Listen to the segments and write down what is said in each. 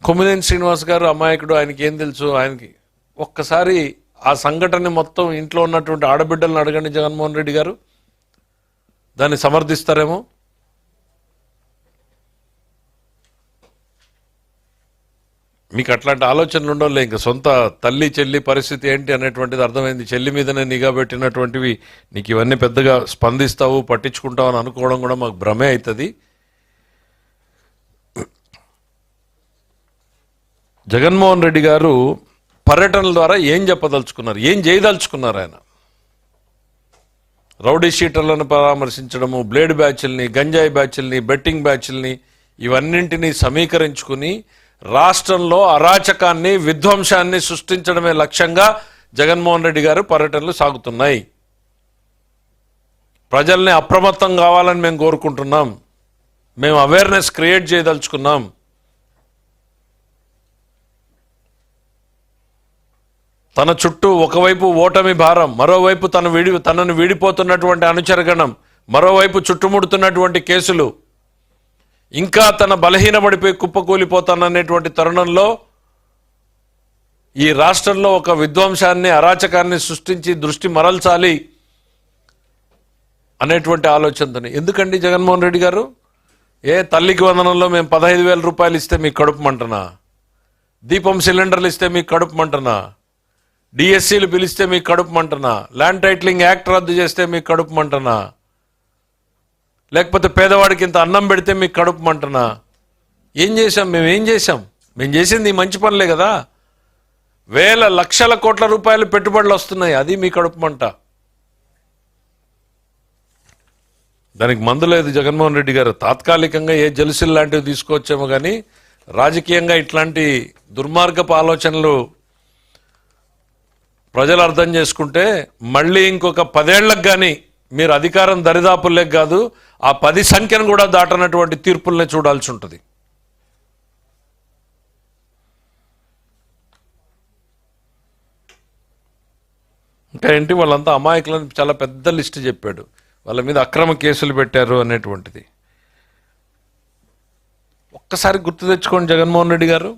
కొమ్మినేని శ్రీనివాస్ గారు అమాయకుడు, ఆయనకి ఏం తెలుసు? ఆయనకి ఒక్కసారి ఆ సంఘటన మొత్తం ఇంట్లో ఉన్నటువంటి ఆడబిడ్డలను అడగండి జగన్మోహన్ రెడ్డి గారు, దాన్ని సమర్థిస్తారేమో. మీకు అట్లాంటి ఆలోచనలు ఉండవులే. ఇంకా సొంత తల్లి చెల్లి పరిస్థితి ఏంటి అనేటువంటిది అర్థమైంది. చెల్లి మీదనే నిఘా పెట్టినటువంటివి నీకు ఇవన్నీ పెద్దగా స్పందిస్తావు, పట్టించుకుంటావు అని అనుకోవడం కూడా మాకు భ్రమే అవుతుంది. జగన్మోహన్ రెడ్డి గారు పర్యటనల ద్వారా ఏం చెప్పదలుచుకున్నారు, ఏం చేయదలుచుకున్నారు? ఆయన రౌడీ షీటర్లను పరామర్శించడము, బ్లేడ్ బ్యాచ్ల్ని, గంజాయి బ్యాచ్ల్ని, బెట్టింగ్ బ్యాచ్ల్ని ఇవన్నింటినీ సమీకరించుకుని రాష్ట్రంలో అరాచకాన్ని, విధ్వంసాన్ని సృష్టించడమే లక్ష్యంగా జగన్మోహన్ రెడ్డి గారు పర్యటనలు సాగుతున్నాయి. ప్రజల్ని అప్రమత్తం కావాలని మేము కోరుకుంటున్నాం. మేము అవేర్నెస్ క్రియేట్ చేయదలుచుకున్నాం. తన చుట్టూ ఒకవైపు ఓటమి భారం, మరోవైపు తనను వీడిపోతున్నటువంటి అనుచరగణం, మరోవైపు చుట్టుముడుతున్నటువంటి కేసులు, ఇంకా తన బలహీనపడిపోయి కుప్పకూలిపోతాననేటువంటి తరుణంలో ఈ రాష్ట్రంలో ఒక విధ్వంసాన్ని, అరాచకాన్ని సృష్టించి దృష్టి మరల్చాలి అనేటువంటి ఆలోచనతోనే. ఎందుకండి జగన్మోహన్ రెడ్డి గారు? తల్లికి వందనంలో మేము 15,000 రూపాయలు ఇస్తే మీకు కడుపుమంటనా? దీపం సిలిండర్లు ఇస్తే మీకు కడుపుమంటనా? డిఎస్సీలు పిలిస్తే మీకు కడుపుమంటనా? ల్యాండ్ టైటిలింగ్ యాక్ట్ రద్దు చేస్తే మీకు కడుపుమంటనా? లేకపోతే పేదవాడికి ఇంత అన్నం పెడితే మీకు కడుపుమంటనా? ఏం చేశాం? మేమేం చేశాం? మేము చేసింది ఈ మంచి పనులే కదా. వేల లక్షల కోట్ల రూపాయలు పెట్టుబడులు వస్తున్నాయి, అది మీ కడుపుమంట. దానికి మందు లేదు జగన్మోహన్ రెడ్డి గారు. తాత్కాలికంగా ఏ జలుసులు లాంటివి తీసుకొచ్చామో కానీ రాజకీయంగా ఇట్లాంటి దుర్మార్గపు ఆలోచనలు ప్రజలు అర్థం చేసుకుంటే మళ్ళీ ఇంకొక 10 ఏళ్లకు కానీ మీరు అధికారం దరిదాపుల్లేక కాదు, ఆ 10 సంఖ్యను కూడా దాటనటువంటి తీర్పుల్ని చూడాల్సి ఉంటుంది. ఇంకా ఏంటి, వాళ్ళంతా అమాయకులను చాలా పెద్ద లిస్టు చెప్పాడు. వాళ్ళ మీద అక్రమ కేసులు పెట్టారు అనేటువంటిది. ఒక్కసారి గుర్తు తెచ్చుకోండి జగన్మోహన్ రెడ్డి గారు.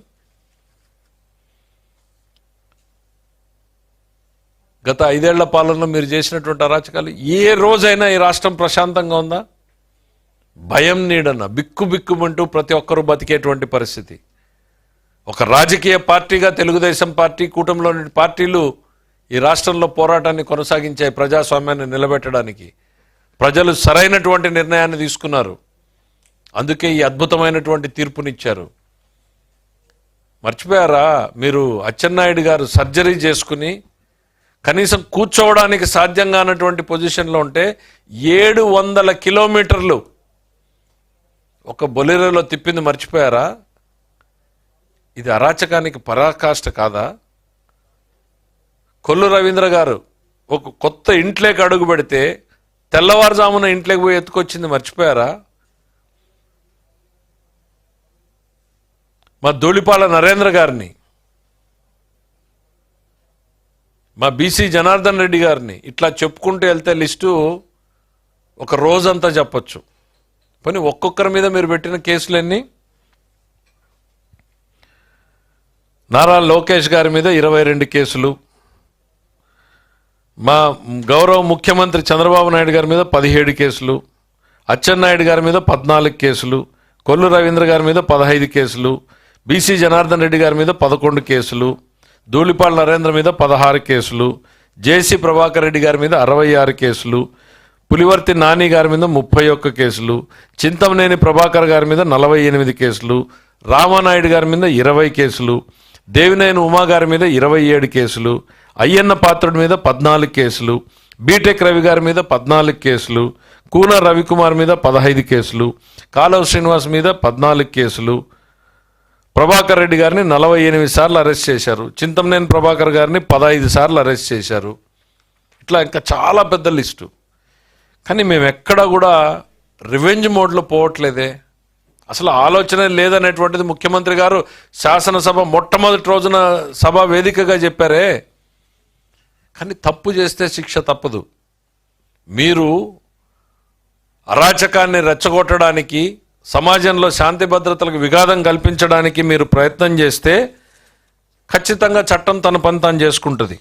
గత 5 ఏళ్ల పాలనలో మీరు చేసినటువంటి అరాచకాలు ఏ రోజైనా ఈ రాష్ట్రం ప్రశాంతంగా ఉందా? భయం నీడన్న బిక్కుబిక్కుమంటూ ప్రతి ఒక్కరూ బతికేటువంటి పరిస్థితి. ఒక రాజకీయ పార్టీగా తెలుగుదేశం పార్టీ, కూటమిలోని పార్టీలు ఈ రాష్ట్రంలో పోరాటాన్ని కొనసాగించాయి. ప్రజాస్వామ్యాన్ని నిలబెట్టడానికి ప్రజలు సరైనటువంటి నిర్ణయాన్ని తీసుకున్నారు. అందుకే ఈ అద్భుతమైనటువంటి తీర్పునిచ్చారు. మర్చిపోయారా? మీరు అచ్చెన్నాయుడు గారు సర్జరీ చేసుకుని కనీసం కూర్చోవడానికి సాధ్యం కానటువంటి పొజిషన్లో ఉంటే 700 కిలోమీటర్లు ఒక బొలెరోలో తిప్పింది మర్చిపోయారా? ఇది అరాచకానికి పరాకాష్ట కాదా? కొల్లు రవీంద్ర గారు ఒక కొత్త ఇంట్లోకి అడుగు పెడితే తెల్లవారుజామున ఇంట్లోకి పోయి ఎత్తుకొచ్చింది మర్చిపోయారా? మా ధూళిపాల నరేంద్ర గారిని, మా బీసీ జనార్దన్ రెడ్డి గారిని, ఇట్లా చెప్పుకుంటూ వెళ్తే లిస్టు ఒక రోజంతా చెప్పచ్చు. పోనీ ఒక్కొక్కరి మీద మీరు పెట్టిన కేసులు ఎన్ని? నారా లోకేష్ గారి మీద 22 కేసులు, మా గౌరవ ముఖ్యమంత్రి చంద్రబాబు నాయుడు గారి మీద 17 కేసులు, అచ్చెన్నాయుడు గారి మీద 14 కేసులు, కొల్లు రవీంద్ర గారి మీద 15 కేసులు, బీసీ జనార్దన్ రెడ్డి గారి మీద 11 కేసులు, ధూళిపాల నరేంద్ర మీద 16 కేసులు, జేసీ ప్రభాకర్ రెడ్డి గారి మీద 66 కేసులు, పులివర్తి నాని గారి మీద 31 కేసులు, చింతమనేని ప్రభాకర్ గారి మీద 48 కేసులు, రామానాయుడు గారి మీద 20 కేసులు, దేవినేని ఉమా గారి మీద 27 కేసులు, అయ్యన్న పాత్రుడి మీద 14 కేసులు, బీటెక్ రవి గారి మీద 14 కేసులు, కూన రవికుమార్ మీద 15 కేసులు, కాలువ శ్రీనివాస్ మీద 14 కేసులు, ప్రభాకర్ రెడ్డి గారిని 48 సార్లు అరెస్ట్ చేశారు, చింతమనేని ప్రభాకర్ గారిని 15 సార్లు అరెస్ట్ చేశారు. ఇట్లా ఇంకా చాలా పెద్ద లిస్టు. కానీ మేము ఎక్కడా కూడా రివెంజ్ మోడ్లో పోవట్లేదే. అసలు ఆలోచన లేదనేటువంటిది ముఖ్యమంత్రి గారు శాసనసభ మొట్టమొదటి రోజున సభ వేదికగా చెప్పారే. కానీ తప్పు చేస్తే శిక్ష తప్పదు. మీరు అరాచకాన్ని రెచ్చగొట్టడానికి, సమాజంలో శాంతి భద్రతలకు విఘాతం కల్పించడానికి మీరు ప్రయత్నం చేస్తే ఖచ్చితంగా చట్టం తన పని తాను చేసుకుంటుంది.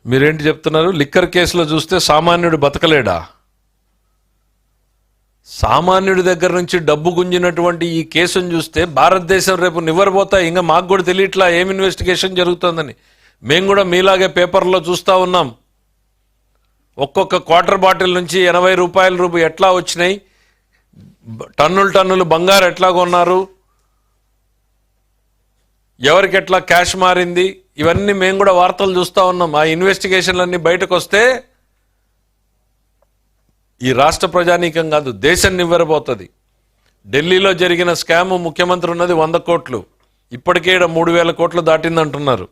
మీరేంటి చెప్తున్నారు? లిక్కర్ కేసులో చూస్తే సామాన్యుడు బతకలేడా? సామాన్యుడి దగ్గర నుంచి డబ్బు గుంజినటువంటి ఈ కేసును చూస్తే భారతదేశం రేపు నివ్వరపోతాయి. ఇంకా మాకు కూడా తెలియట్లా ఏం ఇన్వెస్టిగేషన్ జరుగుతుందని. మేము కూడా మీలాగే పేపర్లో చూస్తూ ఉన్నాం. ఒక్కొక్క క్వార్టర్ బాటిల్ నుంచి 80 రూపాయల ఎట్లా వచ్చినాయి, టన్నులు బంగారు ఎట్లా కొన్నారు, ఎవరికి ఎట్లా క్యాష్ మారింది, ఇవన్నీ మేము కూడా వార్తలు చూస్తూ ఉన్నాం. ఆ ఇన్వెస్టిగేషన్లన్నీ బయటకు వస్తే ఈ రాష్ట్ర ప్రజానీకం కాదు, దేశం నివ్వెరపోతుంది. ఢిల్లీలో జరిగిన స్కామ్ ముఖ్యమంత్రి ఉన్నది 100 కోట్లు, ఇప్పటికే 3000 కోట్లు దాటిందంటున్నారు.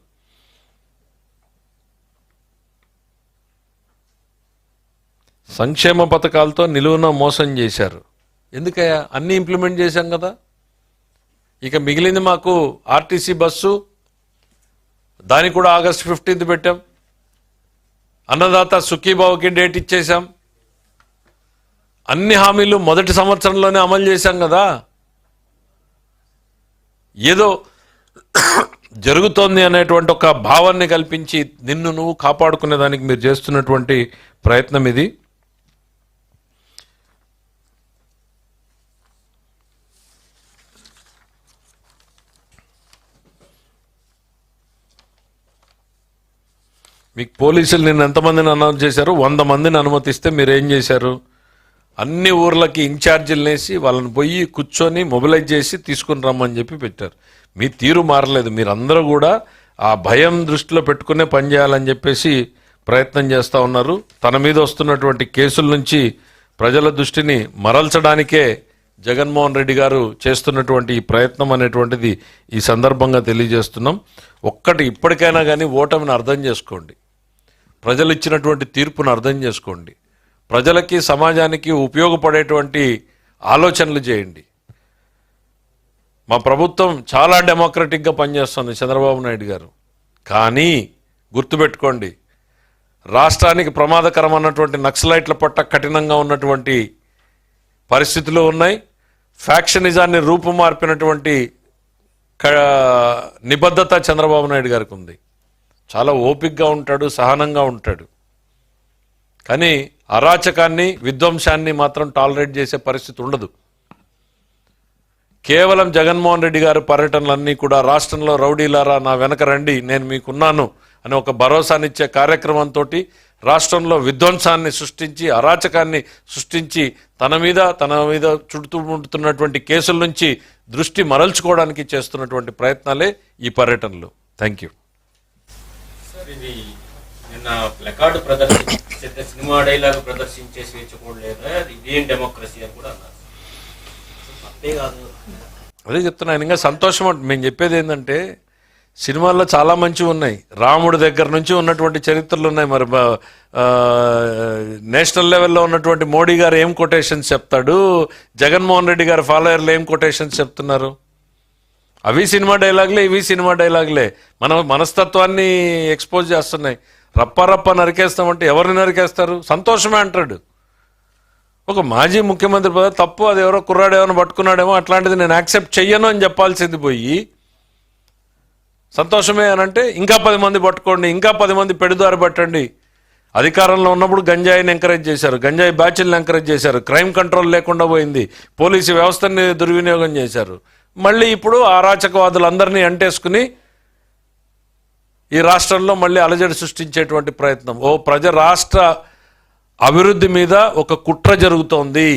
సంక్షేమ పథకాలతో నిలువున మోసం చేశారు. ఎందుకయ్యా? అన్నీ ఇంప్లిమెంట్ చేశాం కదా. ఇక మిగిలింది మాకు ఆర్టీసీ బస్సు, దానికి కూడా ఆగస్టు 15 పెట్టాం. అన్నదాత సుఖీబావుకి డేట్ ఇచ్చేశాం. అన్ని హామీలు మొదటి సంవత్సరంలోనే అమలు చేశాం కదా. ఏదో జరుగుతోంది అనేటువంటి ఒక భావాన్ని కల్పించి నిన్ను నువ్వు కాపాడుకునే దానికి మీరు చేస్తున్నటువంటి ప్రయత్నం ఇది. మీకు పోలీసులు నిన్న ఎంతమందిని అనౌన్స్ చేశారు? 100 మందిని అనుమతిస్తే మీరు ఏం చేశారు? అన్ని ఊర్లకి ఇన్ఛార్జీలు వేసి వాళ్ళని పోయి కూర్చొని మొబిలైజ్ చేసి తీసుకుని రమ్మని చెప్పి పెట్టారు. మీ తీరు మారలేదు. మీరందరూ కూడా ఆ భయం దృష్టిలో పెట్టుకునే పని చేయాలని చెప్పేసి ప్రయత్నం చేస్తూ ఉన్నారు. తన మీద వస్తున్నటువంటి కేసుల నుంచి ప్రజల దృష్టిని మరల్చడానికే జగన్మోహన్ రెడ్డి గారు చేస్తున్నటువంటి ఈ ప్రయత్నం అనేటువంటిది ఈ సందర్భంగా తెలియజేస్తున్నాం. ఒక్కటి ఇప్పటికైనా కానీ ఓటమిని అర్థం చేసుకోండి. ప్రజలు ఇచ్చినటువంటి తీర్పును అర్థం చేసుకోండి. ప్రజలకి సమాజానికి ఉపయోగపడేటువంటి ఆలోచనలు చేయండి. మా ప్రభుత్వం చాలా డెమోక్రటిక్గా పనిచేస్తుంది చంద్రబాబు నాయుడు గారు. కానీ గుర్తుపెట్టుకోండి, రాష్ట్రానికి ప్రమాదకరం అన్నటువంటి నక్సలైట్ల పట్ల కఠినంగా ఉన్నటువంటి పరిస్థితులు ఉన్నాయి. ఫ్యాక్షనిజాన్ని రూపుమార్పినటువంటి నిబద్ధత చంద్రబాబు నాయుడు గారికి ఉంది. చాలా ఓపికగా ఉంటాడు, సహనంగా ఉంటాడు. కానీ అరాచకాన్ని, విధ్వంసాన్ని మాత్రం టాలరేట్ చేసే పరిస్థితి ఉండదు. కేవలం జగన్మోహన్ రెడ్డి గారి పర్యటనలన్నీ కూడా రాష్ట్రంలో రౌడీలారా నా వెనక రండి, నేను మీకున్నాను అని ఒక భరోసానిచ్చే కార్యక్రమంతో రాష్ట్రంలో విధ్వంసాన్ని సృష్టించి, అరాచకాన్ని సృష్టించి తన మీద చుట్టుముడుతున్నటువంటి కేసుల నుంచి దృష్టి మరల్చుకోవడానికి చేస్తున్నటువంటి ప్రయత్నాలే ఈ పర్యటనలు. Thank you. ఇది నిన్న ప్లకార్డు ప్రదర్శించే సినిమా డైలాగ్ ప్రదర్శించే స్వేచ్ఛ కూడా లేదా, ఇదేం డెమోక్రసీ అని కూడా అన్నారు. అదే కాదు, అదే చెప్తున్నాను. ఇంకా సంతోషం. మేము చెప్పేది ఏంటంటే సినిమాల్లో చాలా మంచివి ఉన్నాయి. రాముడి దగ్గర నుంచి ఉన్నటువంటి చరిత్రలు ఉన్నాయి. మరి నేషనల్ లెవెల్లో ఉన్నటువంటి మోడీ గారు ఏం కొటేషన్స్ చెప్తాడు, జగన్మోహన్ రెడ్డి గారి ఫాలోయర్లు ఏం కొటేషన్స్ చెప్తున్నారు. అవి సినిమా డైలాగులే, ఇవి సినిమా డైలాగులే. మన మనస్తత్వాన్ని ఎక్స్పోజ్ చేస్తున్నాయి. రప్ప నరికేస్తామంటే ఎవరిని నరికేస్తారు? సంతోషమే అంటాడు. ఒక మాజీ ముఖ్యమంత్రి పదవి తప్పు, అది ఎవరో కుర్రాడు ఏమైనా పట్టుకున్నాడేమో, అట్లాంటిది నేను యాక్సెప్ట్ చెయ్యను అని చెప్పాల్సింది పోయి సంతోషమే అని అంటే ఇంకా 10 మంది పట్టుకోండి, ఇంకా 10 మంది పెడుదారి పట్టండి. అధికారంలో ఉన్నప్పుడు గంజాయిని ఎంకరేజ్ చేశారు, గంజాయి బ్యాచ్లను ఎంకరేజ్ చేశారు, క్రైమ్ కంట్రోల్ లేకుండా పోయింది, పోలీసు వ్యవస్థని దుర్వినియోగం చేశారు. మళ్ళీ ఇప్పుడు అరాచకవాదులందరినీ అంటేసుకుని ఈ రాష్ట్రంలో మళ్ళీ అలజడి సృష్టించేటువంటి ప్రయత్నం. రాష్ట్ర అభివృద్ధి మీద ఒక కుట్ర జరుగుతోంది.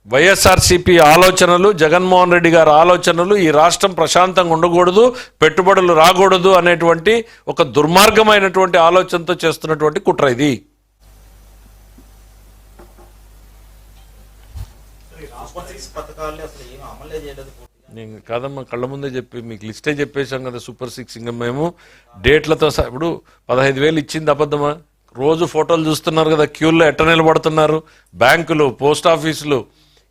వైఎస్ఆర్సీపీ ఆలోచనలు, జగన్మోహన్ రెడ్డి గారి ఆలోచనలు ఈ రాష్ట్రం ప్రశాంతంగా ఉండకూడదు, పెట్టుబడులు రాకూడదు అనేటువంటి ఒక దుర్మార్గమైనటువంటి ఆలోచనతో చేస్తున్నటువంటి కుట్ర ఇది. నేను కాదమ్మా, కళ్ళ ముందే చెప్పి మీకు లిస్టే చెప్పేశాం కదా. సూపర్ 6 ఇంకా మేము డేట్లతో ఇప్పుడు 15,000 ఇచ్చింది అబద్ధమా? రోజు ఫోటోలు చూస్తున్నారు కదా, క్యూల్లో ఎట్ట నిలబడుతున్నారు. బ్యాంకులు, పోస్ట్ ఆఫీసులు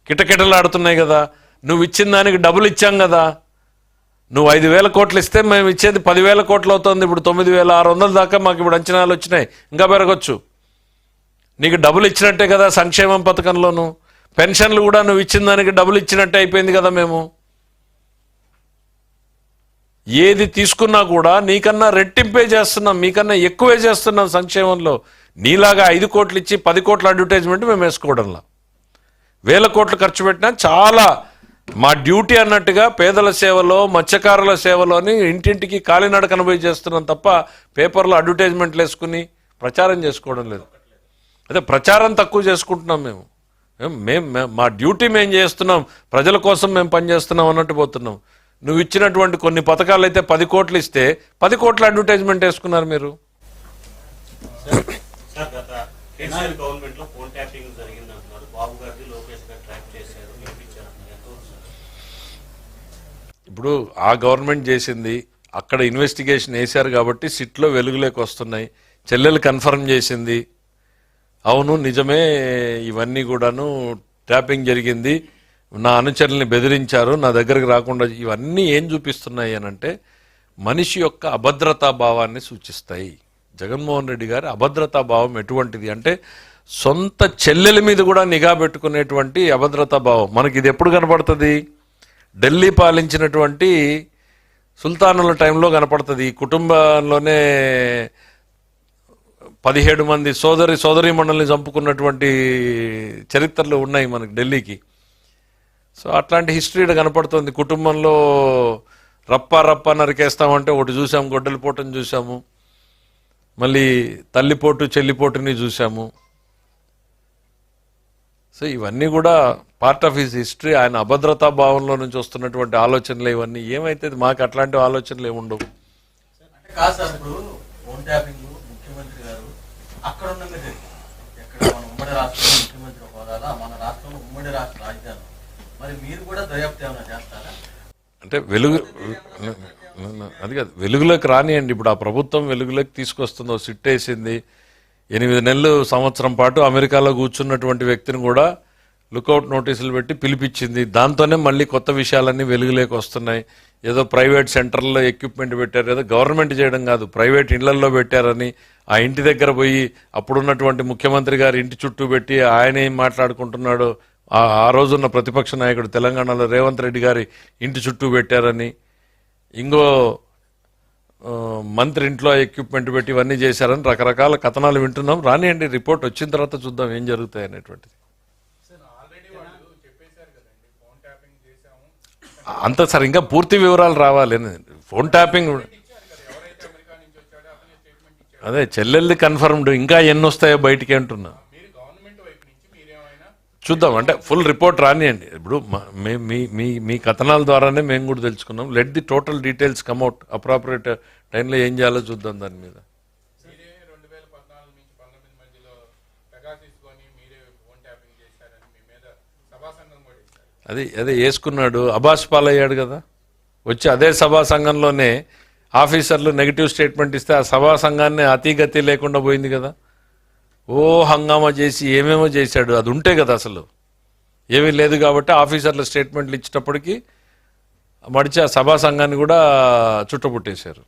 కిటకిటలాడుతున్నాయి కదా. నువ్వు ఇచ్చిన దానికి డబ్బులు ఇచ్చాం కదా. నువ్వు 5,000 కోట్లు ఇస్తే మేము ఇచ్చేది 10,000 కోట్లు అవుతుంది. ఇప్పుడు 9,600 దాకా మాకు ఇప్పుడు అంచనాలు వచ్చినాయి, ఇంకా పెరగచ్చు. నీకు డబ్బులు ఇచ్చినట్టే కదా సంక్షేమం పథకంలోను. పెన్షన్లు కూడా నువ్వు ఇచ్చిన దానికి డబ్బులు ఇచ్చినట్టే అయిపోయింది కదా. మేము ఏది తీసుకున్నా కూడా నీకన్నా రెట్టింపే చేస్తున్నాం, మీకన్నా ఎక్కువే చేస్తున్నాం సంక్షేమంలో. నీలాగా 5 కోట్లు ఇచ్చి 10 కోట్ల అడ్వర్టైజ్మెంట్ మేము వేసుకోవడంలా. 1,000 కోట్లు ఖర్చు పెట్టినా చాలా మా డ్యూటీ అన్నట్టుగా పేదల సేవలో, మత్స్యకారుల సేవలోని ఇంటింటికి కాలినడకన పోయి చేస్తున్నాం తప్ప పేపర్లో అడ్వర్టైజ్మెంట్లు వేసుకుని ప్రచారం చేసుకోవడం లేదు. అదే ప్రచారం తక్కువ చేసుకుంటున్నాం మేము. మా డ్యూటీ మేము చేస్తున్నాం, ప్రజల కోసం మేము పనిచేస్తున్నాం అన్నట్టు పోతున్నాం. నువ్వు ఇచ్చినటువంటి కొన్ని పథకాలు అయితే 10 కోట్లు ఇస్తే 10 కోట్ల అడ్వర్టైజ్మెంట్ వేసుకున్నారు మీరు. సార్ గత కేసీఆర్ గవర్నమెంట్ లో ఫోన్ ట్యాపింగ్ జరిగింది అంటున్నారు. బాబు గారిది లోకేష్ గారు ట్రాక్ చేశారు, వినిపించారు అంటున్నారు. ఎంతవరకు సార్? ఇప్పుడు ఆ గవర్నమెంట్ చేసింది, అక్కడ ఇన్వెస్టిగేషన్ వేశారు కాబట్టి సిట్లో వెలుగులోకి వస్తున్నాయి. చెల్లెలు కన్ఫర్మ్ చేసింది, అవును నిజమే ఇవన్నీ కూడాను ట్యాపింగ్ జరిగింది, నా అనుచరుల్ని బెదిరించారు, నా దగ్గరకు రాకుండా. ఇవన్నీ ఏం చూపిస్తున్నాయి అని అంటే మనిషి యొక్క అభద్రతా భావాన్ని సూచిస్తాయి. జగన్మోహన్ రెడ్డి గారి అభద్రతా భావం ఎటువంటిది అంటే సొంత చెల్లెల మీద కూడా నిఘా పెట్టుకునేటువంటి అభద్రతా భావం. మనకి ఇది ఎప్పుడు కనపడుతుంది? ఢిల్లీ పాలించినటువంటి సుల్తానుల టైంలో కనపడుతుంది. ఈ కుటుంబంలోనే 17 మంది సోదరీమణుల్ని చంపుకున్నటువంటి చరిత్రలు ఉన్నాయి మనకి ఢిల్లీకి. సో అట్లాంటి హిస్టరీ కనపడుతుంది. కుటుంబంలో రప్ప నరికేస్తామంటే ఒకటి చూసాము, గొడ్డలి పోటుని చూసాము, మళ్ళీ తల్లిపోటు చెల్లిపోటుని చూసాము. సో ఇవన్నీ కూడా పార్ట్ ఆఫ్ హిస్ హిస్టరీ. ఆయన అభద్రతా భావంలో నుంచి వస్తున్నటువంటి ఆలోచనలు ఇవన్నీ. ఏమైతే మాకు అట్లాంటి ఆలోచనలు ఏముండవు. ముఖ్యమంత్రి గారు అక్కడ ఉండగా జరిగింది. ఎక్కడ మన ఉమ్మడి రాష్ట్రంలో ముఖ్యమంత్రి హోదాలో, మన రాష్ట్రంలో ఉమ్మడి రాష్ట్ర రాజధాని. మరి మీరు కూడా దర్యాప్తు ఏమైనా చేస్తారా? అంటే అది కాదు, వెలుగులోకి రానియండి. ఇప్పుడు ఆ ప్రభుత్వం వెలుగులోకి తీసుకొస్తుందో, సిట్ వేసింది. 8 నెలలు సంవత్సరం పాటు అమెరికాలో కూర్చున్నటువంటి వ్యక్తిని కూడా లుకౌట్ నోటీసులు పెట్టి పిలిపించింది. దాంతోనే మళ్ళీ కొత్త విషయాలన్నీ వెలుగులోకి వస్తున్నాయి. ఏదో ప్రైవేట్ సెంటర్లో ఎక్విప్మెంట్ పెట్టారు, ఏదో గవర్నమెంట్ చేయడం కాదు, ప్రైవేట్ ఇళ్లల్లో పెట్టారని ఆ ఇంటి దగ్గర పోయి అప్పుడున్నటువంటి ముఖ్యమంత్రి గారి ఇంటి చుట్టూ పెట్టి ఆయన ఏం మాట్లాడుకుంటున్నాడో, ఆ రోజున్న ప్రతిపక్ష నాయకుడు తెలంగాణలో రేవంత్ రెడ్డి గారి ఇంటి చుట్టూ పెట్టారని, ఇంకో మంత్రి ఇంట్లో ఎక్విప్మెంట్ పెట్టి ఇవన్నీ చేశారని రకరకాల కథనాలు వింటున్నాం. రానియండి, రిపోర్ట్ వచ్చిన తర్వాత చూద్దాం ఏం జరుగుతాయి అనేటువంటిది. అంత సార్ ఇంకా పూర్తి వివరాలు రావాలి. ఫోన్ ట్యాపింగ్ అదే చెల్లెల్ది కన్ఫర్మ్డ్, ఇంకా ఎన్ని వస్తాయో బయటికి అంటున్నా. చూద్దాం, అంటే ఫుల్ రిపోర్ట్ రానియండి. ఇప్పుడు మీ కథనాల ద్వారానే మేము కూడా తెలుసుకున్నాం. Let the total details come out. Appropriate టైంలో ఏం చేయాలో చూద్దాం దాని మీద. అదే వేసుకున్నాడు, అబాస్ పాలయ్యాడు కదా. వచ్చి అదే సభా సంఘంలోనే ఆఫీసర్లు నెగిటివ్ స్టేట్మెంట్ ఇస్తే ఆ సభా సంఘాన్ని అతిగతి లేకుండా పోయింది కదా. ఓ హంగామా చేసి ఏమేమో చేశాడు. అది ఉంటే కదా, అసలు ఏమీ లేదు కాబట్టి ఆఫీసర్ల స్టేట్మెంట్లు ఇచ్చేటప్పటికి మడిచి ఆ సభా సంఘాన్ని కూడా చుట్టపుట్టేశారు.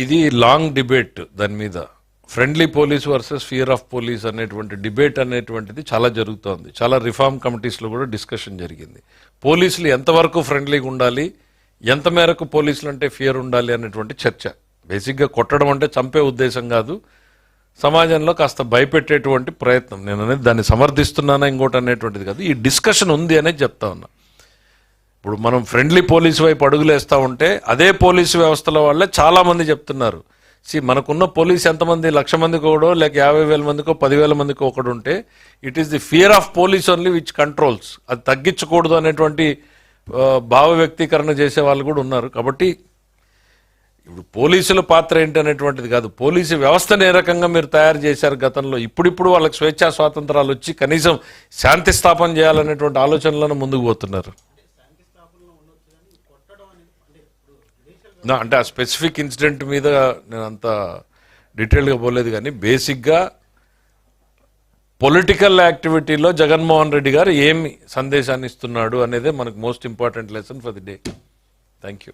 ఇది లాంగ్ డిబేట్. దాని మీద friendly police versus fear of police అనేటువంటి డిబేట్ అనేటువంటిది చాలా జరుగుతోంది. చాలా రిఫార్మ్ కమిటీస్లో కూడా డిస్కషన్ జరిగింది. పోలీసులు ఎంతవరకు ఫ్రెండ్లీగా ఉండాలి, ఎంత మేరకు పోలీసులు అంటే ఫియర్ ఉండాలి అనేటువంటి చర్చ. బేసిక్గా కొట్టడం అంటే చంపే ఉద్దేశం కాదు, సమాజంలో కాస్త భయపెట్టేటువంటి ప్రయత్నం. నేను అనేది దాన్ని సమర్థిస్తున్నానా ఇంకోటి అనేటువంటిది కాదు. ఈ డిస్కషన్ ఉంది అనేది చెప్తా ఉన్నా. ఇప్పుడు మనం ఫ్రెండ్లీ పోలీసు వైపు అడుగులేస్తూ ఉంటే అదే పోలీసు వ్యవస్థలో వాళ్ళే చాలామంది చెప్తున్నారు, మనకున్న పోలీస్ ఎంతమంది, 1,00,000 మందికి ఒకడో లేక 50,000 మందికో 10,000 మందికో ఒకడు ఉంటే it is the fear of police only which controls. అది తగ్గించకూడదు అనేటువంటి భావ వ్యక్తీకరణ చేసే వాళ్ళు కూడా ఉన్నారు. కాబట్టి ఇప్పుడు పోలీసుల పాత్ర ఏంటి అనేటువంటిది కాదు, పోలీసు వ్యవస్థను ఏ రకంగా మీరు తయారు చేశారు గతంలో. ఇప్పుడిప్పుడు వాళ్ళకి స్వేచ్ఛా స్వాతంత్రాలు వచ్చి కనీసం శాంతి స్థాపన చేయాలనేటువంటి ఆలోచనలను ముందుకు పోతున్నారు. అంటే ఆ స్పెసిఫిక్ ఇన్సిడెంట్ మీద నేను అంత డీటెయిల్గా పోలేదు, కానీ బేసిక్గా పొలిటికల్ యాక్టివిటీలో జగన్మోహన్ రెడ్డి గారు ఏమి సందేశాన్ని ఇస్తున్నాడు అనేదే మనకు most important lesson for the day. Thank you.